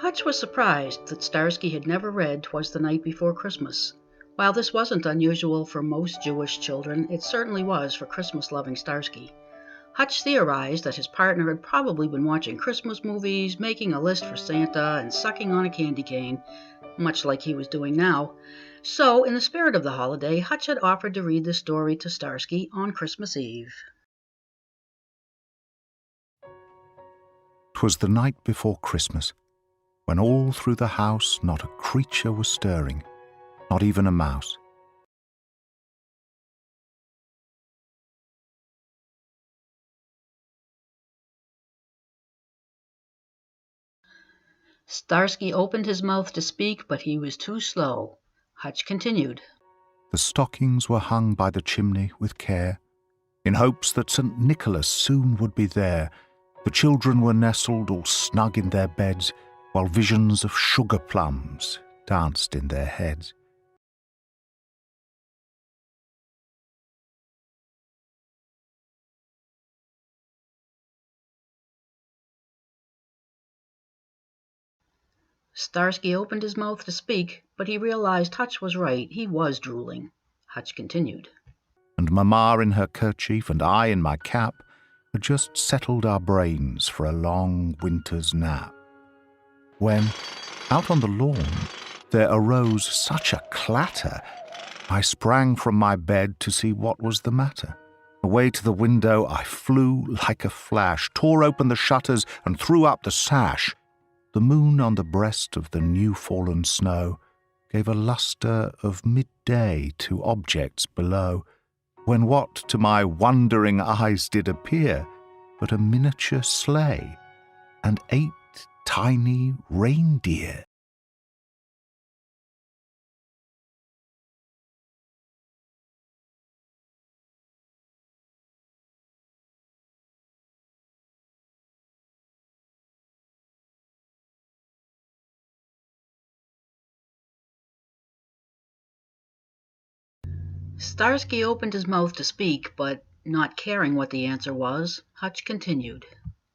Hutch was surprised that Starsky had never read "'Twas the Night Before Christmas." While this wasn't unusual for most Jewish children, it certainly was for Christmas-loving Starsky. Hutch theorized that his partner had probably been watching Christmas movies, making a list for Santa, and sucking on a candy cane, much like he was doing now. So, in the spirit of the holiday, Hutch had offered to read the story to Starsky on Christmas Eve. 'Twas the night before Christmas, when all through the house not a creature was stirring, not even a mouse. Starsky opened his mouth to speak, but he was too slow. Hutch continued. The stockings were hung by the chimney with care, in hopes that St. Nicholas soon would be there. The children were nestled all snug in their beds, while visions of sugar plums danced in their heads. Starsky opened his mouth to speak, but he realized Hutch was right. He was drooling. Hutch continued. And Mamma in her kerchief and I in my cap had just settled our brains for a long winter's nap, when, out on the lawn, there arose such a clatter, I sprang from my bed to see what was the matter. Away to the window I flew like a flash, tore open the shutters and threw up the sash. The moon on the breast of the new-fallen snow gave a lustre of midday to objects below, when what to my wondering eyes did appear but a miniature sleigh and 8 tiny reindeer. Starsky opened his mouth to speak, but, not caring what the answer was, Hutch continued.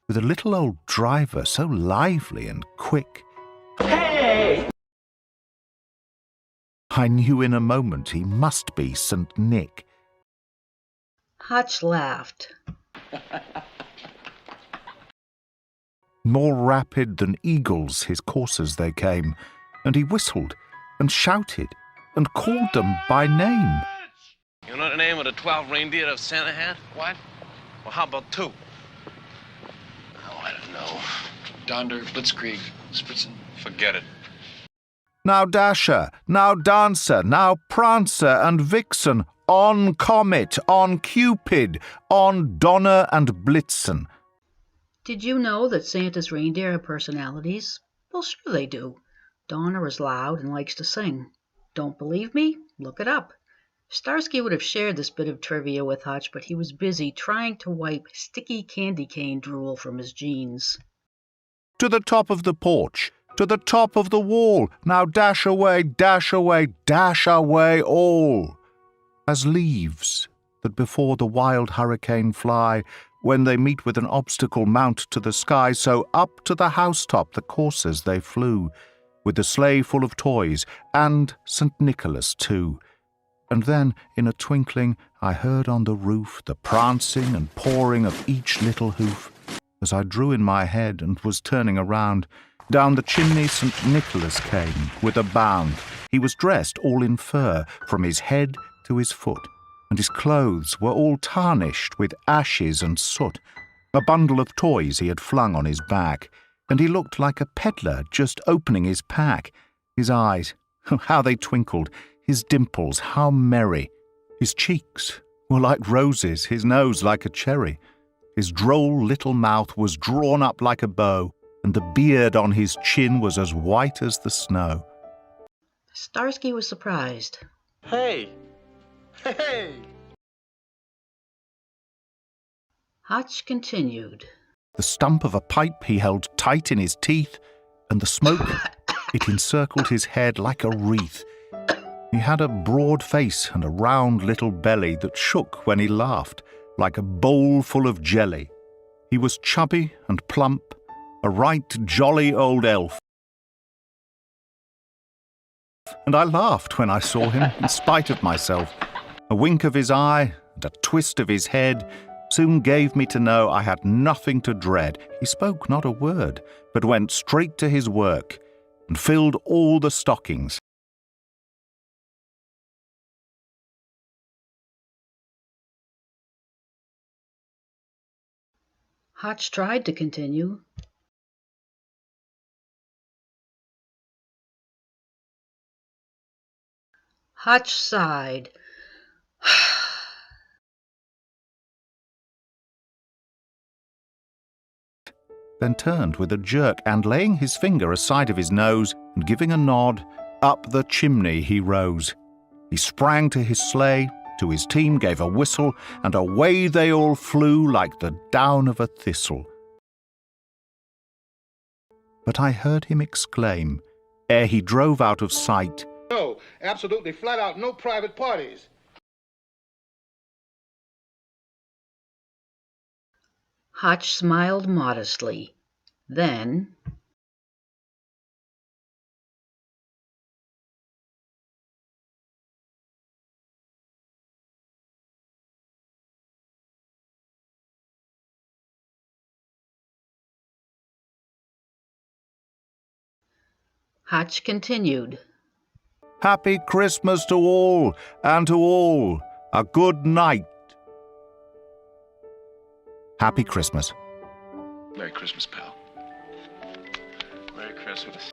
With a little old driver so lively and quick, Hey! I knew in a moment he must be St. Nick. Hutch laughed. More rapid than eagles his coursers they came, and he whistled and shouted and called them by name. You know the name of the 12 reindeer of Santa had? What? Well, how about 2? Oh, I don't know. Donder, Blitzkrieg, Spritzen. Forget it. Now Dasher, now Dancer, now Prancer and Vixen, on Comet, on Cupid, on Donner and Blitzen. Did you know that Santa's reindeer have personalities? Well, sure they do. Donner is loud and likes to sing. Don't believe me? Look it up. Starsky would have shared this bit of trivia with Hutch, but he was busy trying to wipe sticky candy cane drool from his jeans. To the top of the porch, to the top of the wall, now dash away, dash away, dash away all. As leaves that before the wild hurricane fly, when they meet with an obstacle mount to the sky, so up to the housetop the coursers they flew, with the sleigh full of toys, and St. Nicholas too. And then, in a twinkling, I heard on the roof the prancing and pawing of each little hoof. As I drew in my head and was turning around, down the chimney St. Nicholas came with a bound. He was dressed all in fur, from his head to his foot, and his clothes were all tarnished with ashes and soot. A bundle of toys he had flung on his back, and he looked like a peddler just opening his pack. His eyes, how they twinkled, his dimples, how merry. His cheeks were like roses, his nose like a cherry. His droll little mouth was drawn up like a bow, and the beard on his chin was as white as the snow. Starsky was surprised. Hey! Hey! Hutch continued. The stump of a pipe he held tight in his teeth, and the smoke, it encircled his head like a wreath. He had a broad face and a round little belly that shook when he laughed, like a bowl full of jelly. He was chubby and plump, a right jolly old elf, and I laughed when I saw him, in spite of myself. A wink of his eye and a twist of his head soon gave me to know I had nothing to dread. He spoke not a word, but went straight to his work and filled all the stockings. Hutch tried to continue. Hutch sighed. Then turned with a jerk, and laying his finger aside of his nose, and giving a nod, up the chimney he rose. He sprang to his sleigh, to his team gave a whistle, and away they all flew like the down of a thistle. But I heard him exclaim, ere he drove out of sight, No, absolutely flat out, no private parties. Hutch smiled modestly. Then, Hutch continued. Happy Christmas to all, and to all a good night. Happy Christmas. Merry Christmas, pal. Merry Christmas.